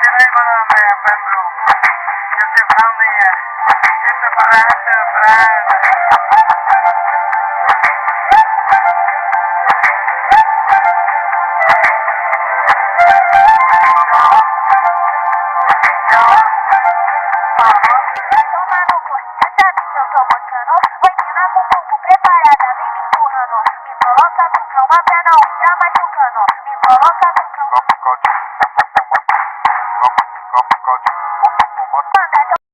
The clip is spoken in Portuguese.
Tirei banana é Pembro. E eu sempre raunia. Esta parada, brada. Toma no cu, cê sabe que eu tô gostando. Vai mina com bumbum preparada, vem me empurrando. Me coloca no chão, a perna não tá machucando. Me coloca no chão. Capicate,